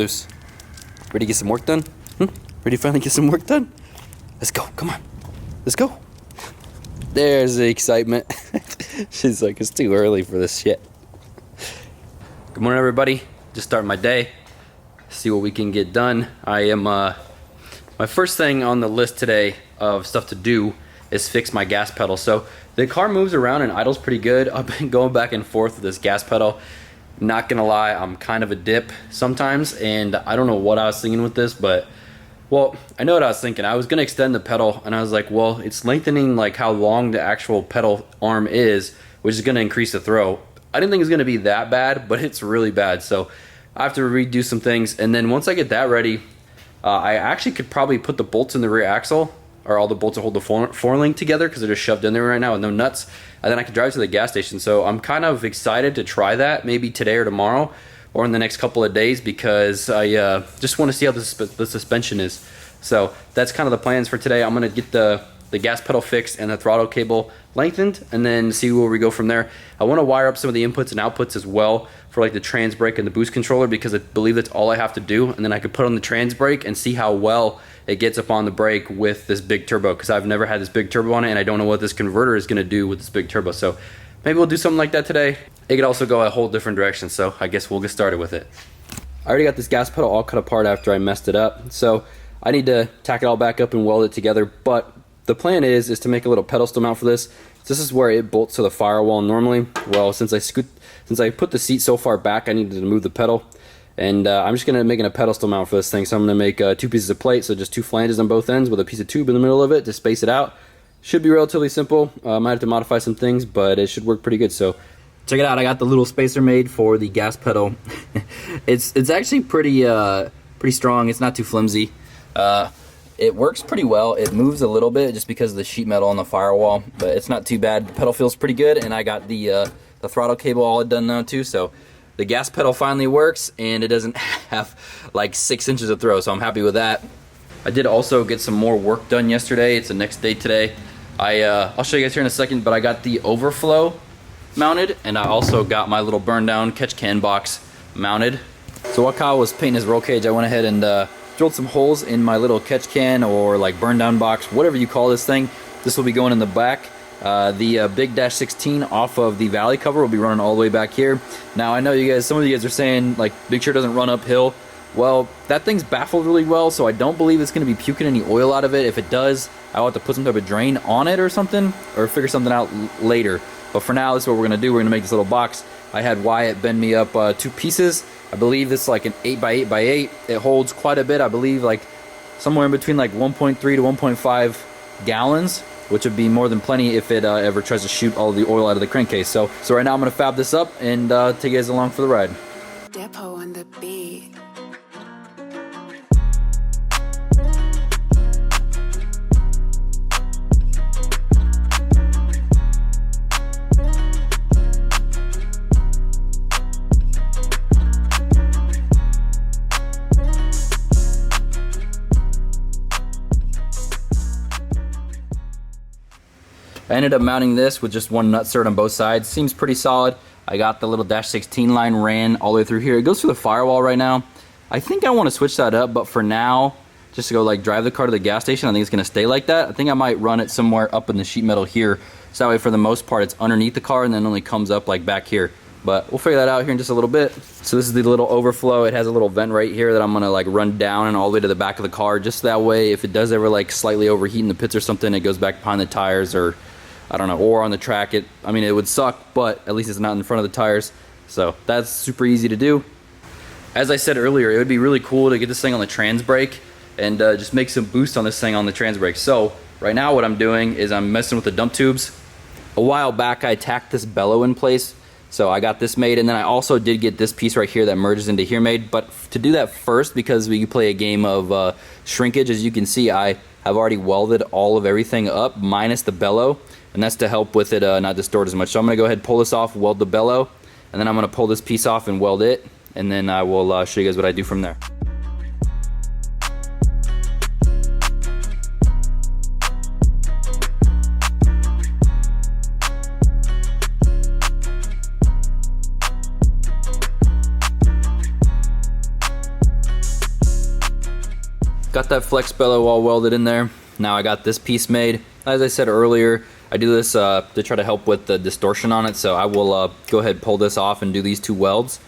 loose. Ready to get some work done? Ready to finally get some work done? Let's go, come on. Let's go. There's the excitement. She's like, it's too early for this shit. Good morning, everybody. Just starting my day. See what we can get done. I am, my first thing on the list today of stuff to do is fix my gas pedal. So the car moves around and idles pretty good. I've been going back and forth with this gas pedal. Not gonna lie, I'm kind of a dip sometimes, and I don't know what I was thinking with this, but well, I know what I was thinking. I was gonna extend the pedal, and I was like, well, it's lengthening like how long the actual pedal arm is, which is gonna increase the throw. I didn't think it was gonna be that bad, but it's really bad. So I have to redo some things, and then once I get that ready, I actually could probably put the bolts in the rear axle, or all the bolts that hold the four-link together, because they're just shoved in there right now with no nuts, and then I can drive to the gas station. So I'm kind of excited to try that, maybe today or tomorrow, or in the next couple of days, because I just want to see how the suspension is. So that's kind of the plans for today. I'm going to get the gas pedal fixed and the throttle cable lengthened, and then see where we go from there. I want to wire up some of the inputs and outputs as well for like the trans brake and the boost controller, because I believe that's all I have to do, and then I could put on the trans brake and see how well it gets up on the brake with this big turbo, because I've never had this big turbo on it, and I don't know what this converter is going to do with this big turbo. So maybe we'll do something like that today. It could also go a whole different direction, so I guess we'll get started with it. I already got this gas pedal all cut apart after I messed it up, so I need to tack it all back up and weld it together. But the plan is to make a little pedestal mount for this. This is where it bolts to the firewall normally. Well, since I put the seat so far back, I needed to move the pedal, and I'm just gonna make a pedestal mount for this thing. So I'm gonna make 2 pieces of plate, so just 2 flanges on both ends with a piece of tube in the middle of it to space it out. Should be relatively simple. Might have to modify some things, but it should work pretty good. So check it out. I got the little spacer made for the gas pedal. It's actually pretty strong. It's not too flimsy. It works pretty well. It moves a little bit just because of the sheet metal on the firewall, but it's not too bad. The pedal feels pretty good, and I got the throttle cable all done now too. So the gas pedal finally works, and it doesn't have like 6 inches of throw, so I'm happy with that. I did also get some more work done yesterday. It's the next day today. I'll show you guys here in a second, but I got the overflow mounted, and I also got my little burn down catch can box mounted. So while Kyle was painting his roll cage, I went ahead and drilled some holes in my little catch can, or like burn down box, whatever you call this thing. This will be going in the back. The big dash 16 off of the valley cover will be running all the way back here. Now I know you guys, some of you guys are saying like, make sure it doesn't run uphill. Well, that thing's baffled really well, so I don't believe it's going to be puking any oil out of it. If it does, I'll have to put some type of drain on it or something, or figure something out later. But for now, this is what we're going to do. We're going to make this little box. I had Wyatt bend me up 2 pieces. I believe this is like an 8x8x8. It holds quite a bit. I believe like somewhere in between like 1.3 to 1.5 gallons, which would be more than plenty if it ever tries to shoot all the oil out of the crankcase. So right now I'm going to fab this up and take you guys along for the ride. Depot on the beat. I ended up mounting this with just 1 nut cert on both sides. Seems pretty solid. I got the little dash 16 line ran all the way through here. It goes through the firewall right now. I think I want to switch that up, but for now, just to go like drive the car to the gas station, I think it's going to stay like that. I think I might run it somewhere up in the sheet metal here, so that way for the most part it's underneath the car and then only comes up like back here. But we'll figure that out here in just a little bit. So this is the little overflow. It has a little vent right here that I'm going to like run down and all the way to the back of the car, just that way if it does ever like slightly overheat in the pits or something, it goes back behind the tires, or I don't know, or on the track. I mean, it would suck, but at least it's not in front of the tires. So that's super easy to do. As I said earlier, it would be really cool to get this thing on the trans brake and just make some boost on this thing on the trans brake. So right now what I'm doing is I'm messing with the dump tubes. A while back I tacked this bellow in place, so I got this made, and then I also did get this piece right here that merges into here made. But to do that first, because we play a game of shrinkage, as you can see, I have already welded all of everything up minus the bellow, and that's to help with it not distort as much. So I'm going to go ahead and pull this off, weld the bellow, and then I'm going to pull this piece off and weld it, and then I will show you guys what I do from there. Got that flex bellow all welded in there. Now I got this piece made. As I said earlier, I do this to try to help with the distortion on it, so I will go ahead and pull this off and do these 2 welds.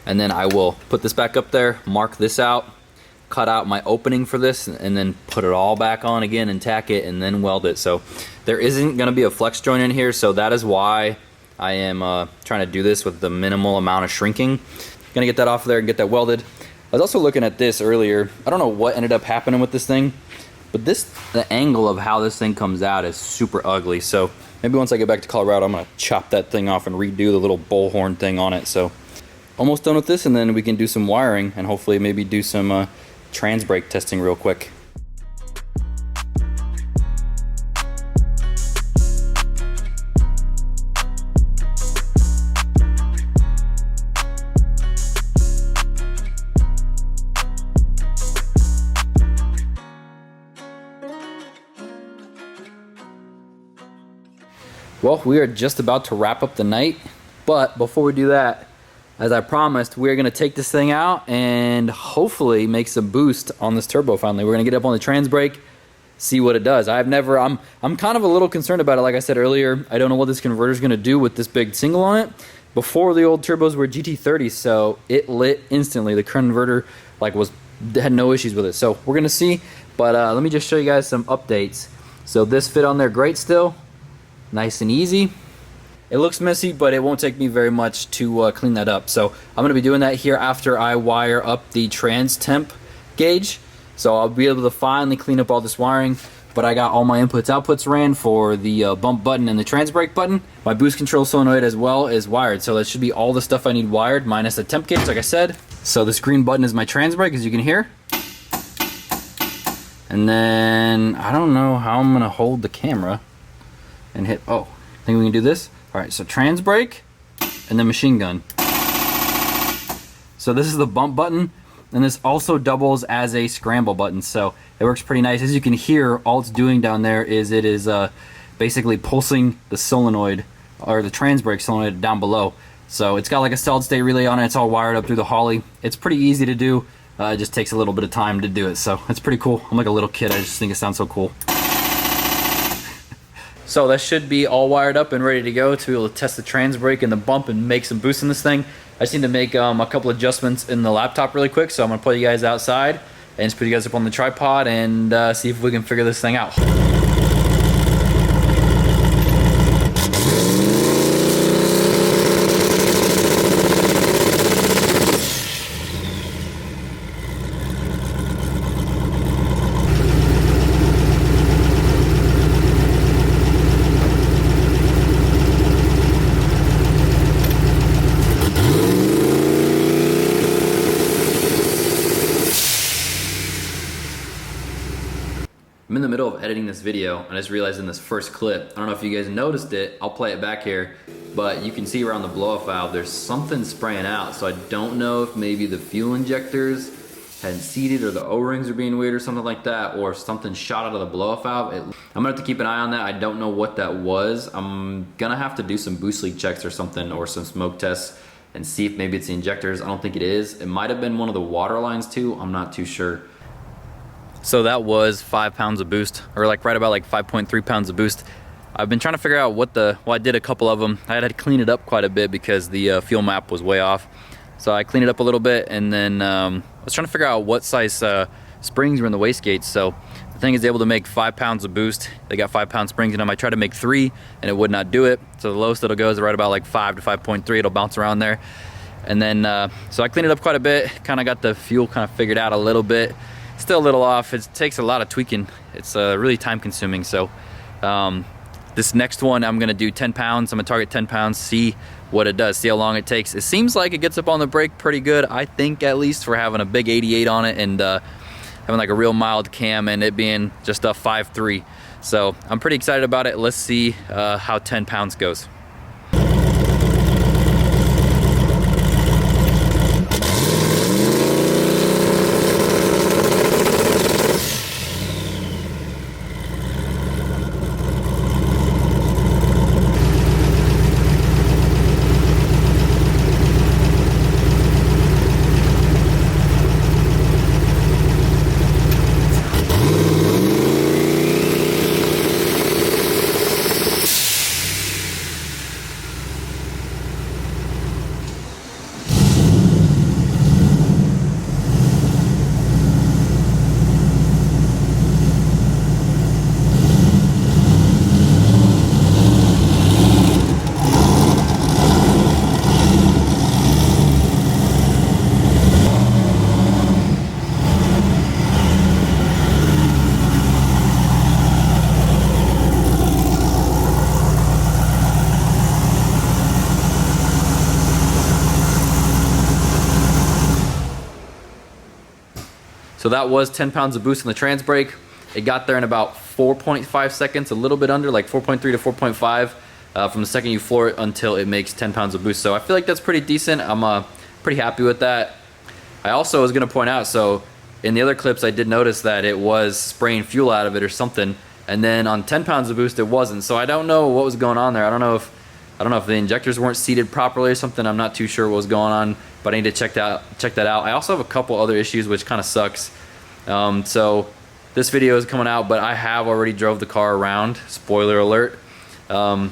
And then I will put this back up there, mark this out, cut out my opening for this, and then put it all back on again and tack it and then weld it. So there isn't going to be a flex joint in here, so that is why I am trying to do this with the minimal amount of shrinking. Gonna get that off there and get that welded. I was also looking at this earlier. I don't know what ended up happening with this thing, but the angle of how this thing comes out is super ugly. So maybe once I get back to Colorado, I'm gonna chop that thing off and redo the little bullhorn thing on it. So almost done with this, and then we can do some wiring and hopefully maybe do some trans brake testing real quick. Well, we are just about to wrap up the night, but before we do that, as I promised, we're gonna take this thing out and hopefully make some boost on this turbo finally. We're gonna get up on the trans brake, see what it does. I'm kind of a little concerned about it. Like I said earlier, I don't know what this converter is gonna do with this big single on it. Before, the old turbos were GT30, so it lit instantly. The converter had no issues with it. So we're gonna see, but let me just show you guys some updates. So this fit on there great still, nice and easy. It looks messy, but it won't take me very much to clean that up. So I'm gonna be doing that here after I wire up the trans temp gauge. So I'll be able to finally clean up all this wiring, but I got all my inputs outputs ran for the bump button and the trans brake button. My boost control solenoid as well is wired. So that should be all the stuff I need wired minus the temp gauge, like I said. So this green button is my trans brake, as you can hear. And then I don't know how I'm gonna hold the camera and hit, oh, I think we can do this. All right, so trans brake and then machine gun. So this is the bump button, and this also doubles as a scramble button, so it works pretty nice. As you can hear, all it's doing down there is it is basically pulsing the solenoid, or the trans brake solenoid down below. So it's got like a solid state relay on it. It's all wired up through the Holley. It's pretty easy to do. It just takes a little bit of time to do it, so it's pretty cool. I'm like a little kid. I just think it sounds so cool. So that should be all wired up and ready to go to be able to test the trans brake and the bump and make some boost in this thing. I just need to make a couple adjustments in the laptop really quick, so I'm gonna put you guys outside and just put you guys up on the tripod and see if we can figure this thing out. I'm in the middle of editing this video and I just realized in this first clip, I don't know if you guys noticed it, I'll play it back here, but you can see around the blow off valve there's something spraying out, so I don't know if maybe the fuel injectors hadn't seated or the O-rings are being weird or something like that, or if something shot out of the blow off valve. I'm gonna have to keep an eye on that. I don't know what that was. I'm gonna have to do some boost leak checks or something, or some smoke tests and see if maybe it's the injectors. I don't think it is. It might have been one of the water lines too, I'm not too sure. So that was 5 pounds of boost, or like right about like 5.3 pounds of boost. I've been trying to figure out well, I did a couple of them. I had to clean it up quite a bit because the fuel map was way off. So I cleaned it up a little bit, and then I was trying to figure out what size springs were in the wastegates. So the thing is able to make 5 pounds of boost. They got 5 pound springs in them. I tried to make 3 and it would not do it. So the lowest it'll go is right about like 5 to 5.3. It'll bounce around there. And then, so I cleaned it up quite a bit, kind of got the fuel kind of figured out a little bit. Still a little off. It takes a lot of tweaking. It's really time consuming. So this next one I'm gonna do 10 pounds. I'm gonna target 10 pounds, see what it does, see how long it takes. It seems like it gets up on the brake pretty good, I think, at least for having a big 88 on it and having like a real mild cam and it being just a 5.3. So I'm pretty excited about it. Let's see how 10 pounds goes. So that was 10 pounds of boost in the trans brake. It got there in about 4.5 seconds, a little bit under, like 4.3 to 4.5 from the second you floor it until it makes 10 pounds of boost. So I feel like that's pretty decent. I'm pretty happy with that. I also was gonna point out, so in the other clips I did notice that it was spraying fuel out of it or something, and then on 10 pounds of boost it wasn't. So I don't know what was going on there. I don't know if the injectors weren't seated properly or something. I'm not too sure what was going on, but I need to check that out. I also have a couple other issues, which kind of sucks. So this video is coming out, but I have already drove the car around. Spoiler alert. I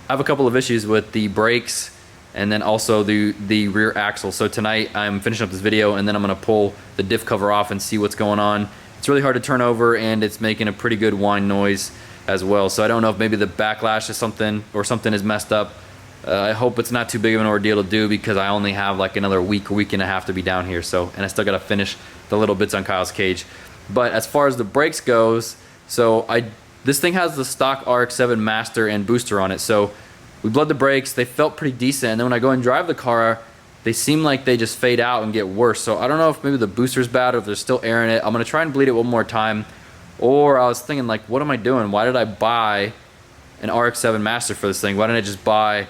have a couple of issues with the brakes and then also the rear axle. So tonight I'm finishing up this video and then I'm gonna pull the diff cover off and see what's going on. It's really hard to turn over and it's making a pretty good whine noise as well. So I don't know if maybe the backlash is something or something is messed up. I hope it's not too big of an ordeal to do because I only have like another week and a half to be down here. So, and I still gotta finish the little bits on Kyle's cage. But as far as the brakes goes, so this thing has the stock Rx-7 master and booster on it. So we bled the brakes, they felt pretty decent. And then when I go and drive the car, they seem like they just fade out and get worse. So I don't know if maybe the booster's bad or if there's still air in it. I'm gonna try and bleed it one more time. Or I was thinking like, what am I doing? Why did I buy an Rx-7 master for this thing? Why didn't I just buy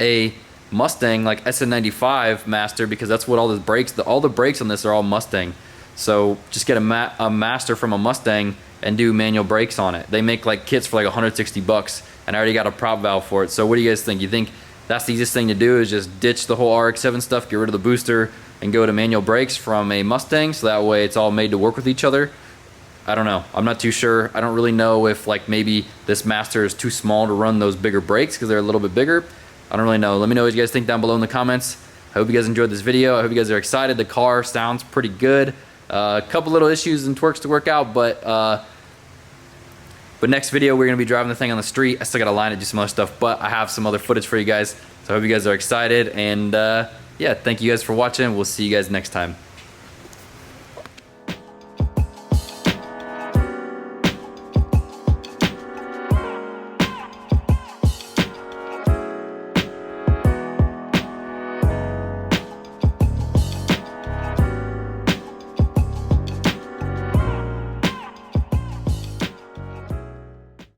a Mustang like SN95 master, because that's what all the brakes, all the brakes on this are all Mustang. So just get a master from a Mustang and do manual brakes on it. They make like kits for like 160 bucks and I already got a prop valve for it. So what do you guys think? You think that's the easiest thing to do is just ditch the whole Rx-7 stuff, get rid of the booster and go to manual brakes from a Mustang, so that way it's all made to work with each other? I don't know. I'm not too sure. I don't really know if like maybe this master is too small to run those bigger brakes because they're a little bit bigger. I don't really know. Let me know what you guys think down below in the comments. I hope you guys enjoyed this video. I hope you guys are excited. The car sounds pretty good. A couple little issues and twerks to work out, but next video we're gonna be driving the thing on the street. I still gotta line it, do some other stuff, but I have some other footage for you guys. So I hope you guys are excited, and yeah, thank you guys for watching. We'll see you guys next time.